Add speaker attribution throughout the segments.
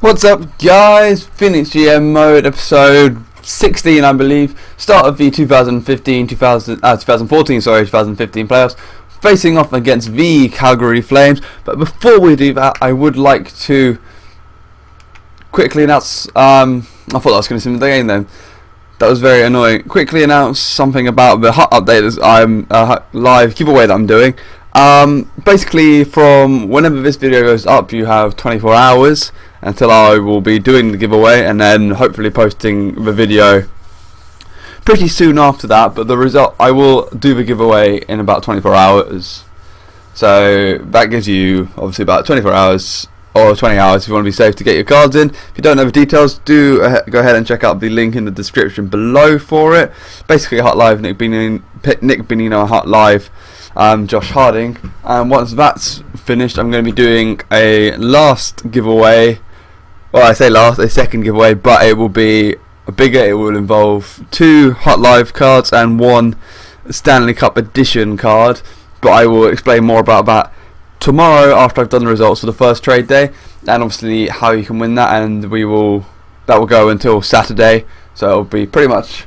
Speaker 1: What's up, guys? Phoenix GM mode, episode 16, I believe. Start of the 2014 playoffs, facing off against the Calgary Flames. But before we do that, I would like to quickly announce. I thought I was going to sim the game then. That was very annoying. Quickly announce something about the hot update. Live giveaway that I'm doing. Basically, from whenever this video goes up, you have 24 hours until I will be doing the giveaway, and then hopefully posting the video pretty soon after that. But the result, I will do the giveaway in about 24 hours. So that gives you obviously about 24 hours or 20 hours if you want to be safe to get your cards in. If you don't know the details, do go ahead and check out the link in the description below for it. Basically, Hot Live, Nick Benino, Hot Live, Josh Harding, and once that's finished, I'm going to be doing a last giveaway. Well, I say last, a second giveaway, but it will be bigger. It will involve 2 Hot Live cards and 1 Stanley Cup Edition card. But I will explain more about that tomorrow after I've done the results for the first trade day, and obviously how you can win that. And that will go until Saturday, so it'll be pretty much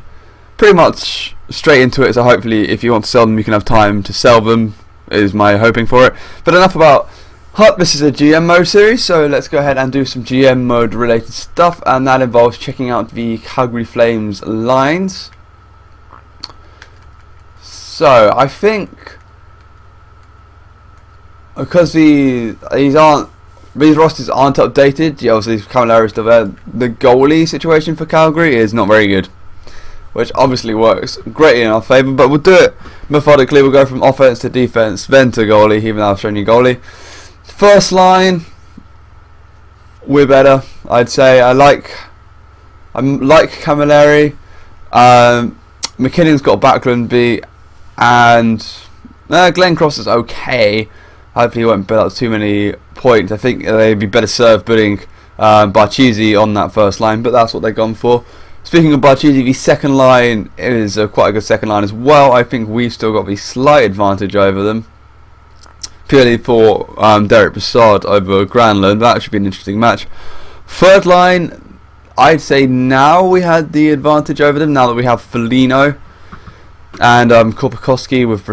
Speaker 1: straight into it. So hopefully, if you want to sell them, you can have time to sell them. Is my hoping for it. But enough about Hot. This is a GM mode series, so let's go ahead and do some GM mode related stuff, and that involves checking out the Calgary Flames lines. So I think because these rosters aren't updated, obviously Camilleri is still there. The goalie situation for Calgary is not very good, which obviously works greatly in our favour, but we'll do it methodically. We'll go from offense to defense, then to goalie, even though I've shown you goalie. First line, we're better, I'd say. I like Camilleri. McKinnon's got a backline beat, and Glenn Cross is okay. Hopefully he won't build up too many points. I think they'd be better served putting Barchisi on that first line, but that's what they've gone for. Speaking of Barchisi, the second line is quite a good second line as well. I think we've still got the slight advantage over them, purely for Derek Brassard over Granlund. That should be an interesting match. Third line, I'd say now we had the advantage over them, now that we have Foligno and Korpikoski with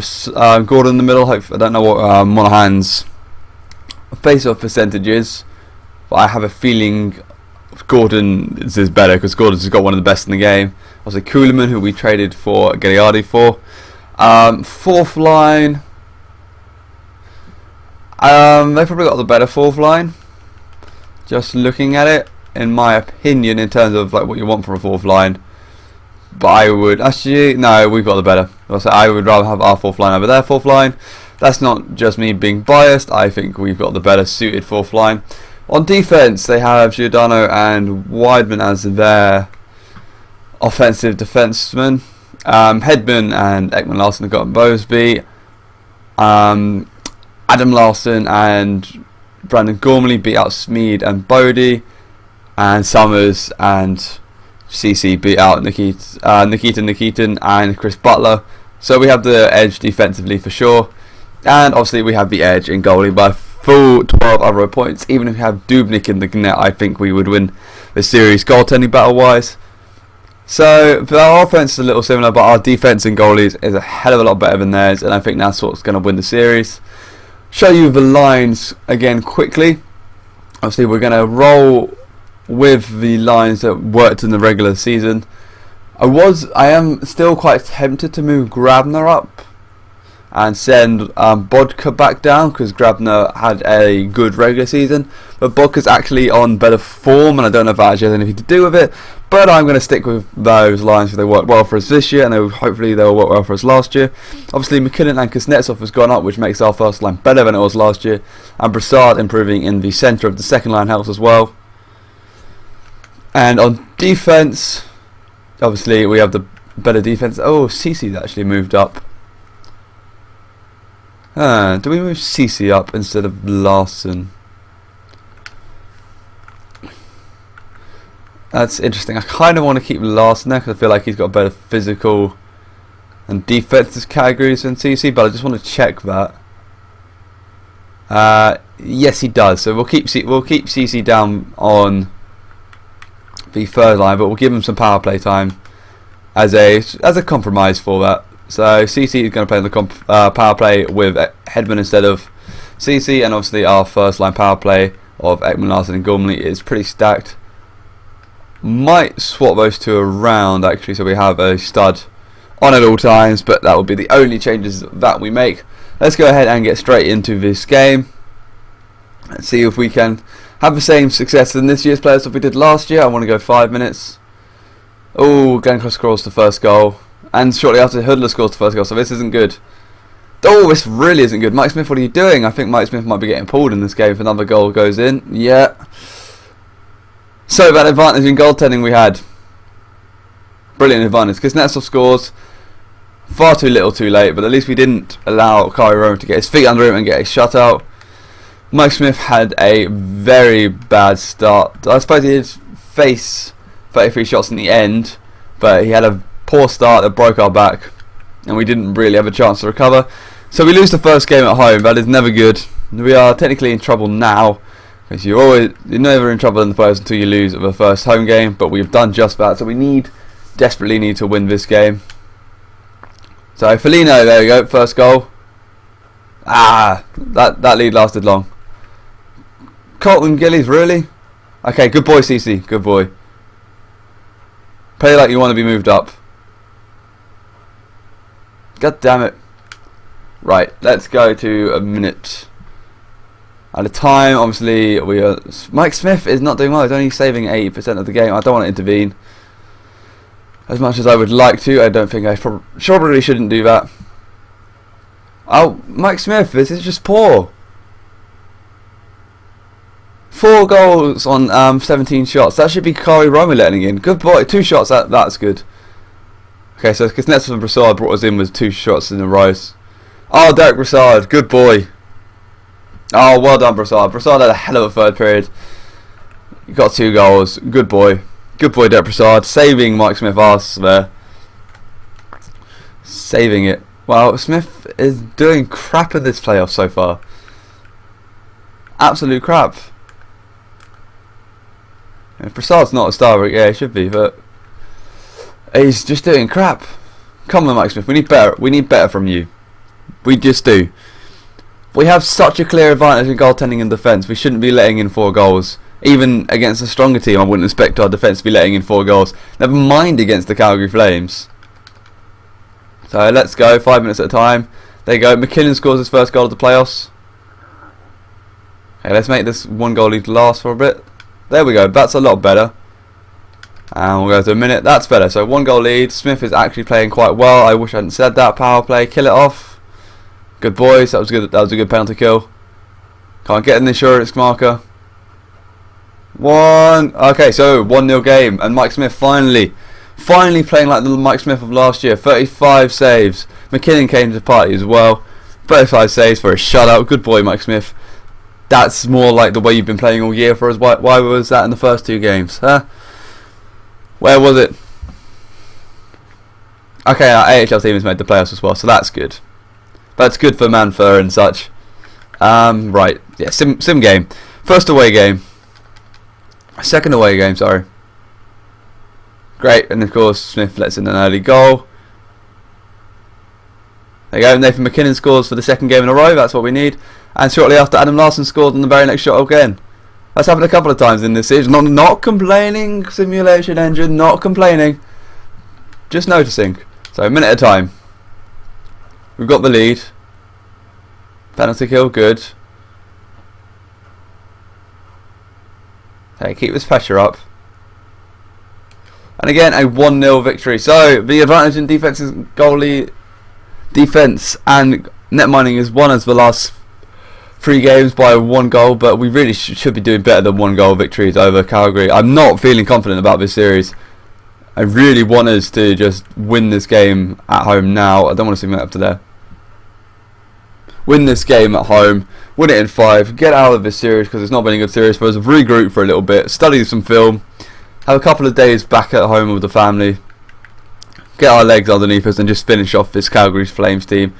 Speaker 1: Gordon in the middle. I don't know what Monahan's face-off percentage is, but I have a feeling Gordon is better, because Gordon's got one of the best in the game. Also Kuhlman, who we traded for Gagliardi for. Fourth line, they probably got the better fourth line, just looking at it, in my opinion, in terms of like what you want from a fourth line. But I would actually, no, we've got the better. So I would rather have our fourth line over their fourth line. That's not just me being biased. I think we've got the better suited fourth line. On defense, they have Giordano and Wideman as their offensive defensemen. Hedman and Ekman Larson have got Bosby. Adam Larson and Brandon Gormley beat out Smead and Bodie, and Summers and CC beat out Nikitin and Chris Butler. So we have the edge defensively for sure, and obviously we have the edge in goalie by full 12 other points. Even if we have Dubnik in the net, I think we would win the series goaltending battle wise. So our offense is a little similar, but our defense and goalies is a hell of a lot better than theirs, and I think that's what's going to win the series. Show you the lines again quickly. Obviously we're going to roll with the lines that worked in the regular season. I am still quite tempted to move Grabner up and send Bodka back down, because Grabner had a good regular season, but Bodka's actually on better form, and I don't know if that actually has anything to do with it. But I'm going to stick with those lines because they worked well for us this year, and hopefully they'll work well for us last year. Obviously McKinnon and Kuznetsov has gone up, which makes our first line better than it was last year, and Brassard improving in the centre of the second line helps as well. And on defence, obviously we have the better defence. Oh, CC's actually moved up. Do we move CC up instead of Larson? That's interesting. I kind of want to keep Larson there because I feel like he's got better physical and defensive categories than CC, but I just want to check that. Yes, he does. So we'll keep CC down on the third line, but we'll give him some power play time as a compromise for that. So CC is going to play on the power play with Hedman instead of CC, and obviously our first line power play of Ekman, Larson and Gormley is pretty stacked. Might swap those two around actually, so we have a stud on at all times, but that will be the only changes that we make. Let's go ahead and get straight into this game. Let's see if we can have the same success in this year's players as we did last year. I want to go 5 minutes. Oh, Gankler scores the first goal, and shortly after Hoodler scores the first goal, so this isn't good. Oh, this really isn't good. Mike Smith, what are you doing? I think Mike Smith might be getting pulled in this game if another goal goes in. Yeah. So that advantage in goaltending we had. Brilliant advantage. Kuznetsov scores. Far too little too late, but at least we didn't allow Kari Rome to get his feet under him and get a shutout. Mike Smith had a very bad start. I suppose he did face 33 shots in the end, but he had a poor start that broke our back, and we didn't really have a chance to recover. So we lose the first game at home. That is never good. We are technically in trouble now, because you're never in trouble in the playoffs until you lose the first home game. But we've done just that, so we desperately need to win this game. So Foligno, there we go, first goal. That lead lasted long. Colton Gillies, really? Okay, good boy CC, good boy. Play like you want to be moved up. God damn it. Right, let's go to a minute at a time. Obviously, Mike Smith is not doing well. He's only saving 80% of the game. I don't want to intervene as much as I would like to. I don't think I probably shouldn't do that. Oh, Mike Smith, this is just poor. 4 goals on 17 shots. That should be Kari Rome letting in. Good boy, 2 shots. That's good. Okay, so Kuznetsov and Brassard brought us in with 2 shots in a row. Oh, Derek Brassard, good boy. Oh, well done, Brassard. Brassard had a hell of a third period. He got 2 goals. Good boy. Good boy, Derek Brassard. Saving Mike Smith arse there. Saving it. Well, Smith is doing crap in this playoff so far. Absolute crap. If Brassard's not a star, yeah, he should be, but he's just doing crap. Come on, Mike Smith. We need better. We need better from you. We just do. We have such a clear advantage in goaltending and defence. We shouldn't be letting in 4 goals. Even against a stronger team, I wouldn't expect our defence to be letting in 4 goals. Never mind against the Calgary Flames. So let's go, 5 minutes at a time. There you go. McKinnon scores his first goal of the playoffs. Okay, let's make this 1 goal lead last for a bit. There we go. That's a lot better. And we'll go to a minute. That's better. So 1 goal lead. Smith is actually playing quite well. I wish I hadn't said that. Power play. Kill it off. Good boys. That was good. That was a good penalty kill. Can't get an insurance marker. 1. Okay, so 1-0 game, and Mike Smith finally playing like the Mike Smith of last year. 35 saves. McKinnon came to the party as well. 35 saves for a shutout. Good boy, Mike Smith. That's more like the way you've been playing all year for us. Why was that in the first 2 games? Huh? Where was it? Okay, our AHL team has made the playoffs as well, so that's good. That's good for Manfur and such. Right, yeah, sim game. First away game. Second away game, sorry. Great, and of course Smith lets in an early goal. There you go, Nathan McKinnon scores for the 2nd game in a row, that's what we need. And shortly after, Adam Larson scored on the very next shot again. That's happened a couple of times in this series. Not complaining, simulation engine, not complaining. Just noticing. So, a minute at a time. We've got the lead. Penalty kill, good. Okay, keep this pressure up. And again, a 1-0 victory. So, the advantage in defence and net mining is won as the last 3 games by 1 goal, but we really should be doing better than 1 goal victories over Calgary. I'm not feeling confident about this series. I really want us to just win this game at home now. I don't want to swing that up to there. Win this game at home, win it in 5, get out of this series because it's not been a good series for us. Regroup for a little bit, study some film, have a couple of days back at home with the family, get our legs underneath us and just finish off this Calgary Flames team,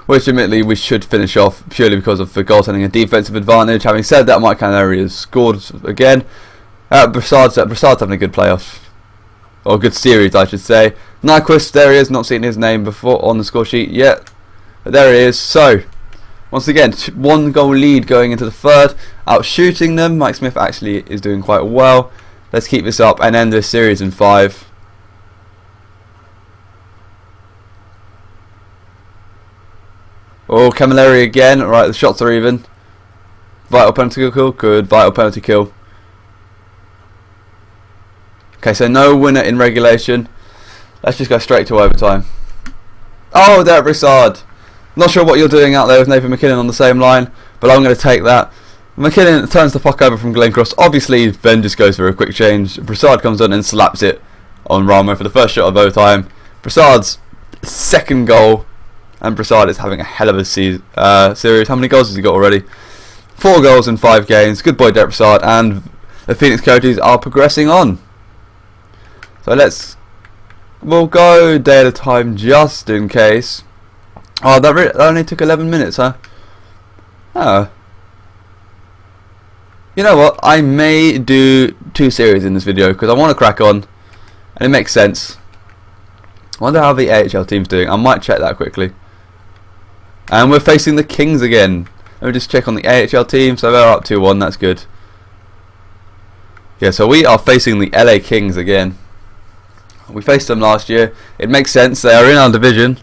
Speaker 1: which admittedly we should finish off purely because of the goaltending and defensive advantage. Having said that, Mike Canary has scored again. Broussard's having a good playoff. Or good series, I should say. Nyquist, there he is. Not seen his name before on the score sheet yet. But there he is. So, once again, 1 goal lead going into the third. Out shooting them. Mike Smith actually is doing quite well. Let's keep this up and end this series in 5. Oh, Camilleri again. Right, the shots are even. Vital penalty kill. Good. Vital penalty kill. Okay, so no winner in regulation. Let's just go straight to overtime. Oh, there, Broussard. Not sure what you're doing out there with Nathan McKinnon on the same line, but I'm going to take that. McKinnon turns the puck over from Glencross. Obviously, Ben just goes for a quick change. Broussard comes on and slaps it on Ramo for the first shot of overtime. Broussard's second goal, and Broussard is having a hell of a series. How many goals has he got already? 4 goals in 5 games. Good boy, Derek Broussard, and the Phoenix Coyotes are progressing on. So we'll go day at a time just in case. Oh, that only took 11 minutes, huh? Oh. You know what? I may do 2 series in this video because I want to crack on, and it makes sense. I wonder how the AHL team's doing. I might check that quickly. And we're facing the Kings again. Let me just check on the AHL team. So they're up 2-1. That's good. Yeah, so we are facing the LA Kings again. We faced them last year. It makes sense. They are in our division.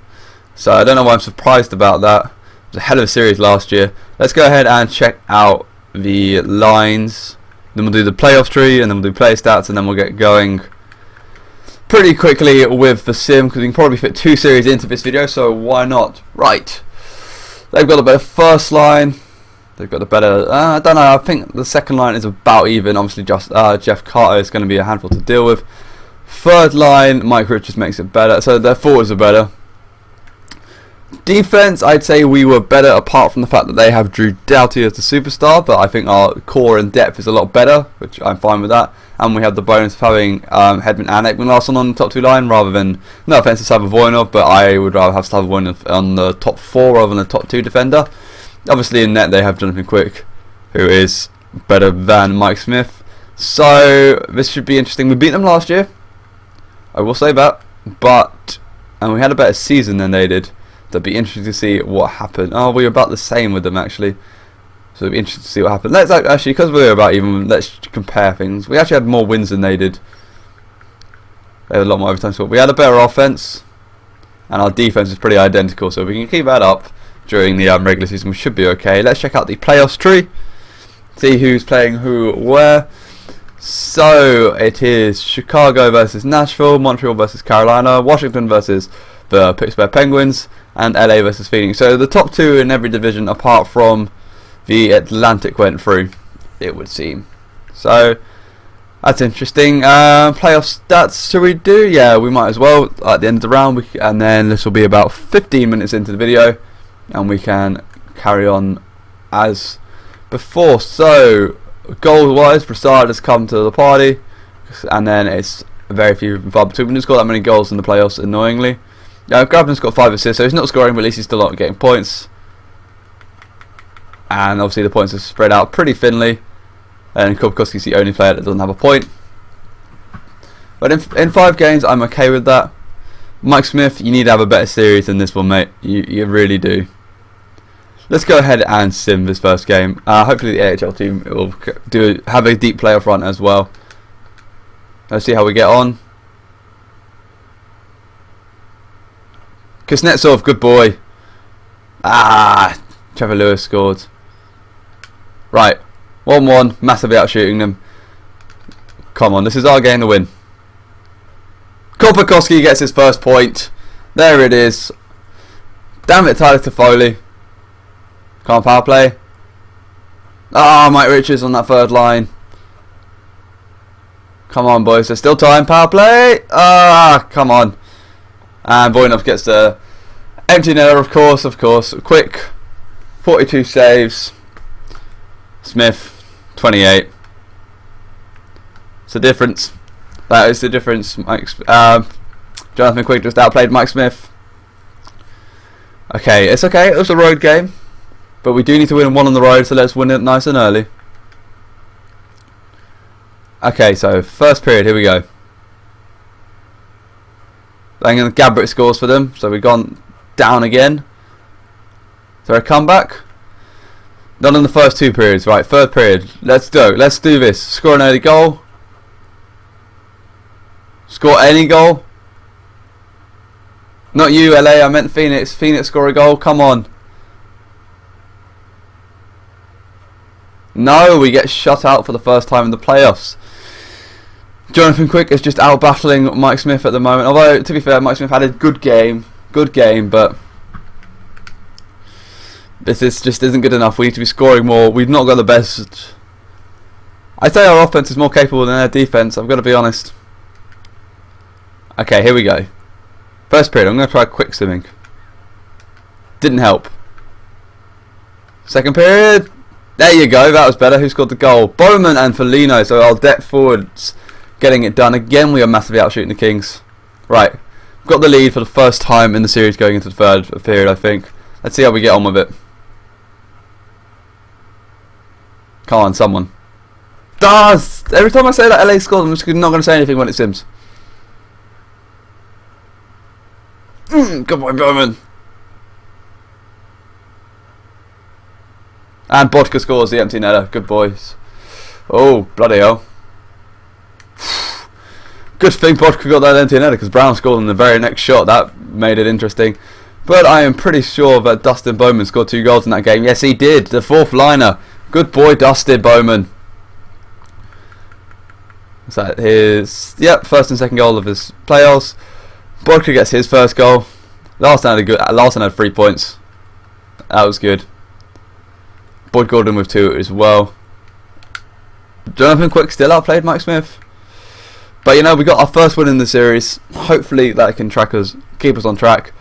Speaker 1: So I don't know why I'm surprised about that. It was a hell of a series last year. Let's go ahead and check out the lines. Then we'll do the playoff tree, and then we'll do play stats, and then we'll get going pretty quickly with the sim, because we can probably fit 2 series into this video, so why not? Right. They've got a better first line. They've got a better... I don't know. I think the second line is about even. Obviously, just Jeff Carter is going to be a handful to deal with. Third line, Mike Richards makes it better. So their forwards are better. Defense, I'd say we were better, apart from the fact that they have Drew Doughty as the superstar. But I think our core and depth is a lot better, which I'm fine with that. And we have the bonus of having Hedman and Ekman Larsson on the top 2 line, rather than, no offense to Slavovojnov, but I would rather have Slavovojnov on the top 4 rather than the top 2 defender. Obviously in net they have Jonathan Quick, who is better than Mike Smith. So this should be interesting. We beat them last year, I will say that, and we had a better season than they did. So it'd be interesting to see what happened. Oh, we were about the same with them actually. So it'd be interesting to see what happened. Let's actually, because we were about even, let's compare things. We actually had more wins than they did. They had a lot more overtime. So we had a better offense, and our defense is pretty identical. So if we can keep that up during the regular season, we should be okay. Let's check out the playoffs tree. See who's playing who where. So it is Chicago versus Nashville, Montreal versus Carolina, Washington versus the Pittsburgh Penguins, and LA versus Phoenix. So the top 2 in every division apart from the Atlantic went through, it would seem. So that's interesting. Playoff stats, should we do? Yeah, we might as well at the end of the round. And then this will be about 15 minutes into the video, and we can carry on as before. So goal wise, Broussard has come to the party, and then it's very few and far between. We didn't score that many goals in the playoffs, annoyingly. Grabman's got 5 assists, so he's not scoring, but at least he's still not getting points. And obviously the points are spread out pretty thinly, and Kopkowski's the only player that doesn't have a point. But in 5 games, I'm okay with that. Mike Smith, you need to have a better series than this one, mate. You really do. Let's go ahead and sim this first game. Hopefully the AHL team will have a deep playoff run as well. Let's see how we get on. Kuznetsov, good boy. Trevor Lewis scored. Right, 1-1, massively outshooting them. Come on, this is our game to win. Kopkowski gets his first point. There it is. Damn it, Tyler Toffoli. Come on, power play. Mike Richards on that third line. Come on, boys, there's still time. Power play. Come on. And Voynov gets the empty netter, of course. Quick, 42 saves. Smith, 28. It's the difference. That is the difference. Jonathan Quick just outplayed Mike Smith. Okay, it's okay. It was a road game, but we do need to win 1 on the road, so let's win it nice and early. Okay, so first period, here we go. Then Gabrick scores for them, so we've gone down again. Is there a comeback? Not in the first 2 periods. Right, third period. Let's do this. Score an early goal. Score any goal. Not you, LA. I meant Phoenix. Phoenix score a goal. Come on. No, we get shut out for the first time in the playoffs. Jonathan Quick is just out battling Mike Smith at the moment. Although, to be fair, Mike Smith had a good game, but this just isn't good enough. We need to be scoring more. We've not got the best. I'd say our offense is more capable than our defense. I've got to be honest. Okay, here we go. First period. I'm going to try quick swimming. Didn't help. Second period. There you go. That was better. Who scored the goal? Bowman and Foligno. So our depth forwards getting it done. Again, we are massively outshooting the Kings. Right. We've got the lead for the first time in the series going into the third period, I think. Let's see how we get on with it. Come on, someone. Every time I say that LA scores, I'm just not going to say anything when it sims. Good boy, Bowman. And Bodka scores the empty netter. Good boys. Oh, bloody hell. Good thing Bodka got that empty netter, because Brown scored in the very next shot. That made it interesting. But I am pretty sure that Dustin Bowman scored 2 goals in that game. Yes, he did. The 4th liner. Good boy, Dustin Bowman. Is that his... Yep, first and second goal of his playoffs. Bodka gets his first goal. Larson had 3 points. That was good. Boyd Gordon with 2 as well. Jonathan Quick still outplayed Mike Smith. But you know, we got our first win in the series. Hopefully that can keep us on track.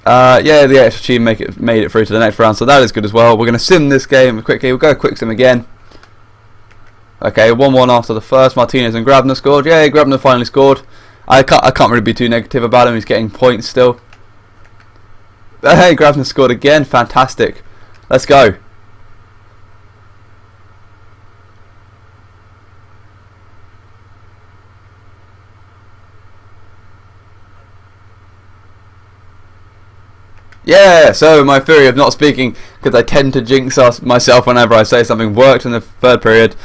Speaker 1: Yeah, the extra team made it through to the next round, so that is good as well. We're going to sim this game quickly. We'll go quick sim again. Okay, 1-1 after the first. Martinez and Grabner scored. Yeah, Grabner finally scored. I can't really be too negative about him. He's getting points still. Hey, Grabner scored again. Fantastic. Let's go. Yeah, so my theory of not speaking, because I tend to jinx myself whenever I say something, worked in the third period.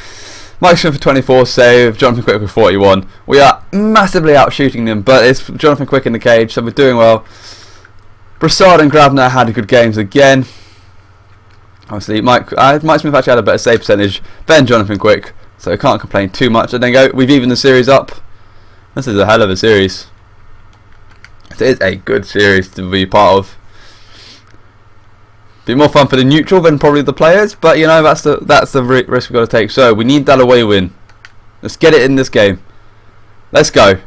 Speaker 1: Mike Smith for 24 save, Jonathan Quick with 41. We are massively out-shooting them, but it's Jonathan Quick in the cage, so we're doing well. Brassard and Grabner had good games again. Obviously, Mike Smith actually had a better save percentage than Jonathan Quick, so I can't complain too much. And then we've evened the series up. This is a hell of a series. It is a good series to be part of. Be more fun for the neutral than probably the players, but you know, that's the risk we've got to take. So we need that away win. Let's get it in this game. Let's go.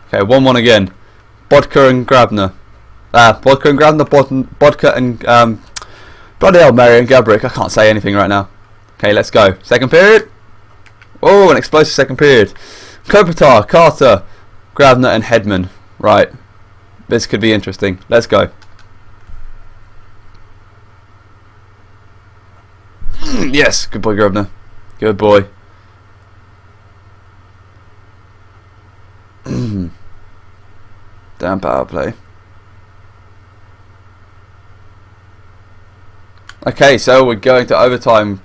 Speaker 1: Okay, 1-1 again. Bodka and Grabner. Bodka and Grabner. Bodka and bloody hell, Mary and Gabrick. I can't say anything right now. Okay, let's go. Second period. Oh, an explosive second period. Kopitar, Carter, Grabner and Hedman. Right. This could be interesting. Let's go. Yes, good boy, Grabner. Good boy. Damn power play. Okay, so we're going to overtime.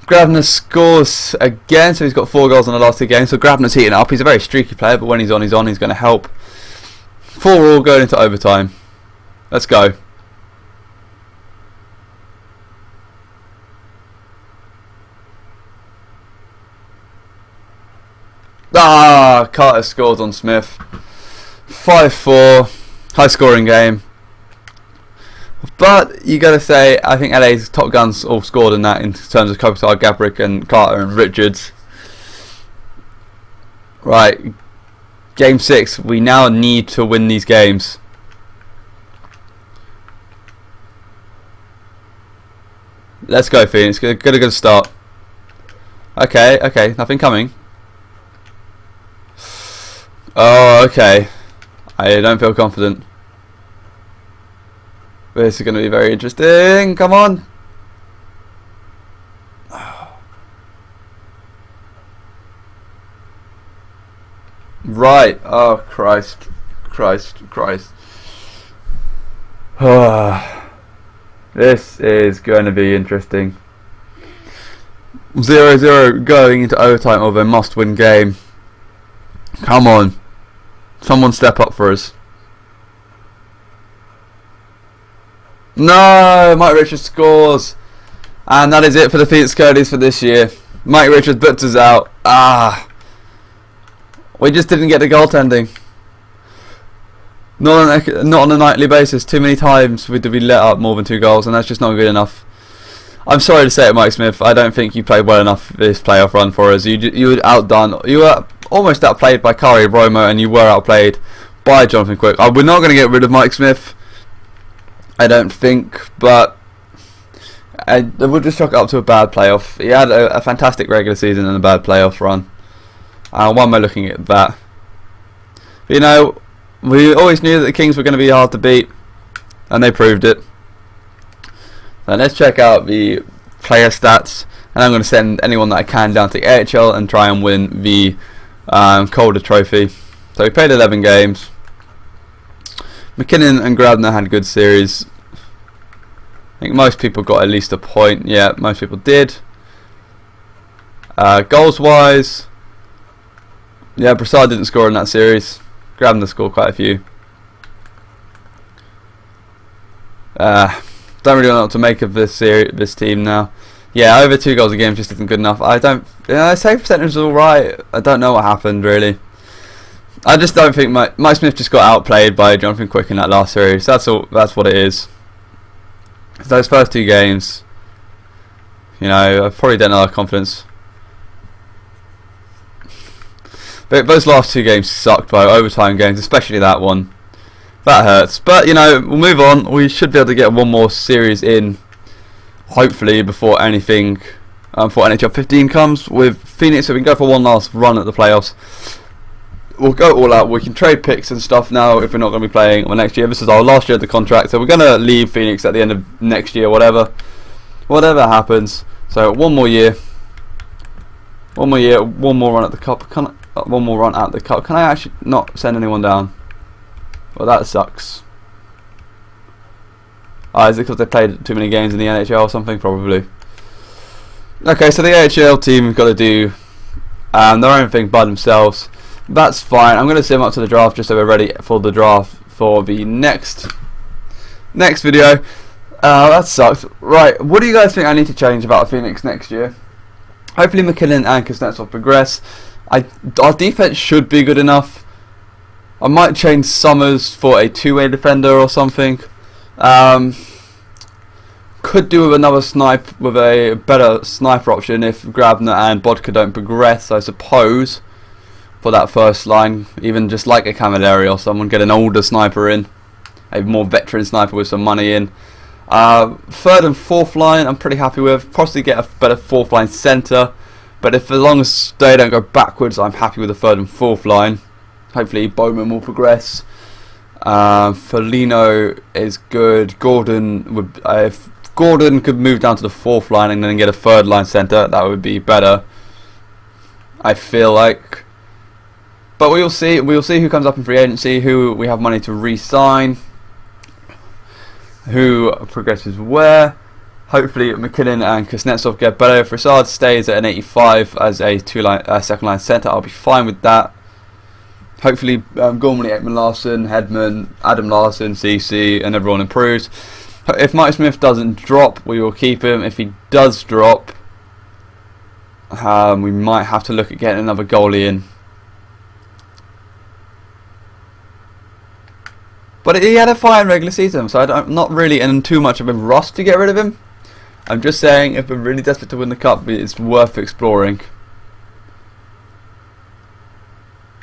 Speaker 1: Grabner scores again, so he's got 4 goals in the last 2 games. So Grabner's heating up. He's a very streaky player, but when he's on, he's on. He's going to help. 4-4 going into overtime. Let's go. Carter scores on Smith. 5-4, high scoring game. But you gotta say, I think LA's top guns all scored in that in terms of Kopitar, Gabrick and Carter and Richards. Right, game 6. We now need to win these games. Let's go, Phoenix. Get a good start. Okay, nothing coming. Oh, okay. I don't feel confident. This is going to be very interesting. Come on. Right. Oh, Christ. Christ. This is going to be interesting. 0-0 going into overtime of a must-win game. Come on. Someone step up for us. No! Mike Richards scores. And that is it for the Phoenix Coyotes for this year. Mike Richards puts us out. We just didn't get the goaltending. Not on a nightly basis. Too many times we let up more than 2 goals, and that's just not good enough. I'm sorry to say it, Mike Smith. I don't think you played well enough this playoff run for us. You were outdone. You were almost outplayed by Kari Romo, and you were outplayed by Jonathan Quick. We're not going to get rid of Mike Smith, I don't think, but we'll just chalk it up to a bad playoff. He had a fantastic regular season and a bad playoff run. Why am I looking at that? But, you know, we always knew that the Kings were going to be hard to beat, and they proved it. Now let's check out the player stats, and I'm going to send anyone that I can down to the AHL and try and win the Calder Trophy. So we played 11 games. McKinnon and Grabner had a good series. I think most people got at least a point. Yeah, most people did. Goals wise, yeah, Brassard didn't score in that series. Grabner scored quite a few. Don't really know what to make of this team now. Yeah, over 2 goals a game just isn't good enough. Save percentage is alright. I don't know what happened really. I just don't think Mike Smith just got outplayed by Jonathan Quick in that last series. That's all. That's what it is. Those first 2 games, you know, I probably don't have confidence. But those last 2 games sucked, by overtime games, especially that one. That hurts. But, you know, we'll move on. We should be able to get one more series in, hopefully, before anything, before NHL 15 comes with Phoenix. So we can go for one last run at the playoffs. We'll go all out. We can trade picks and stuff now if we're not going to be playing next year. This is our last year of the contract, so we're going to leave Phoenix at the end of next year, whatever happens. So one more year, one more run at the cup. One more run at the cup. Can I actually not send anyone down? Well, that sucks. Is it because they played too many games in the NHL or something? Probably. Okay, so the AHL team have got to do their own thing by themselves. That's fine. I'm going to send them up to the draft just so we're ready for the draft for the next video. That sucks. Right, what do you guys think I need to change about Phoenix next year? Hopefully McKinnon and Kuznetsov progress. Our defense should be good enough. I might change Summers for a 2-way defender or something. Could do with another with a better sniper option if Grabner and Bodka don't progress, I suppose, for that first line. Even just like a Camilleri or someone, get an older sniper in, a more veteran sniper with some money in. 3rd and 4th line I'm pretty happy with. Possibly get a better 4th line centre, but as long as they don't go backwards, I'm happy with the 3rd and 4th line. Hopefully Bowman will progress. Foligno is good. Gordon would, if Gordon could move down to the 4th line and then get a 3rd line centre, that would be better, I feel like. But we'll see who comes up in free agency, who we have money to re-sign, who progresses where. Hopefully McKinnon and Kuznetsov get better. If Brassard stays at an 85 as a 2nd line centre, I'll be fine with that. Hopefully Gormley, Ekman Larson, Hedman, Adam Larson, CC and everyone improves. If Mike Smith doesn't drop, we will keep him. If he does drop, we might have to look at getting another goalie in. But he had a fine regular season, so I'm not really in too much of a rush to get rid of him. I'm just saying, if we're really desperate to win the cup, it's worth exploring.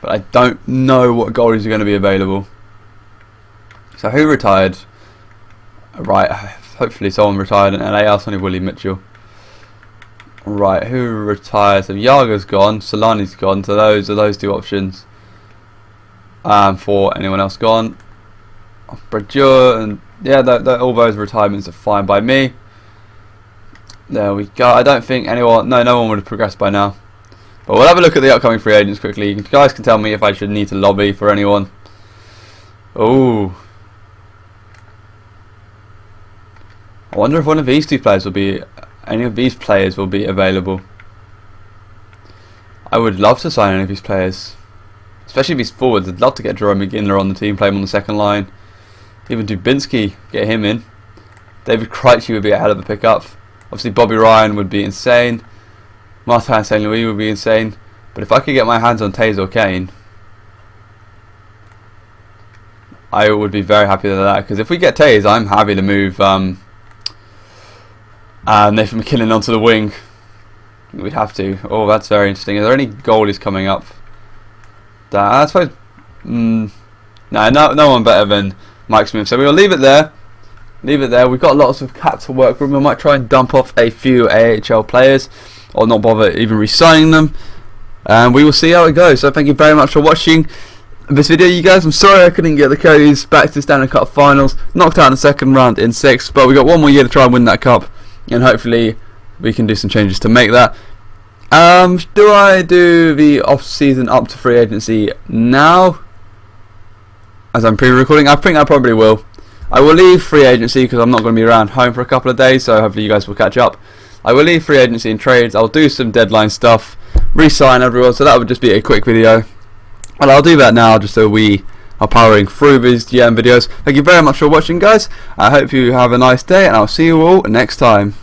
Speaker 1: But I don't know what goalies are going to be available. So who retired? Right, hopefully someone retired in LA. Else only Willie Mitchell. Right, who retired? So Yaga's gone, Solani's gone. So those are those 2 options. For anyone else gone, Bradure and yeah, all those retirements are fine by me. There we go. I don't think anyone, no one would have progressed by now. But we'll have a look at the upcoming free agents quickly. You guys can tell me if I should need to lobby for anyone. Oh, I wonder if one of these two players will be, any of these players will be available. I would love to sign any of these players, especially these forwards. I'd love to get Jerome McGinley on the team, play him on the second line. Even Dubinsky, get him in. David Krejci would be a hell of a pickup. Obviously Bobby Ryan would be insane. Martin St. Louis would be insane. But if I could get my hands on Taze or Kane, I would be very happy with that. Because if we get Taze, I'm happy to move Nathan McKinnon onto the wing. We'd have to. Oh, that's very interesting. Are there any goalies coming up? I suppose. No one better than Mike Smith. So we'll leave it there. Leave it there. We've got lots of cap to work with. We might try and dump off a few AHL players, or not bother even re-signing them. And we will see how it goes. So thank you very much for watching this video, you guys. I'm sorry I couldn't get the Coyotes back to the Stanley Cup Finals. Knocked out in the second round in 6, but we got one more year to try and win that cup, and hopefully we can do some changes to make that. Do I do the off-season up to free agency now, as I'm pre-recording? I think I probably will. I will leave free agency because I'm not going to be around home for a couple of days, so hopefully you guys will catch up. I will leave free agency and trades. I'll do some deadline stuff, re-sign everyone, so that would just be a quick video. Well, I'll do that now just so we are powering through these GM videos. Thank you very much for watching, guys. I hope you have a nice day, and I'll see you all next time.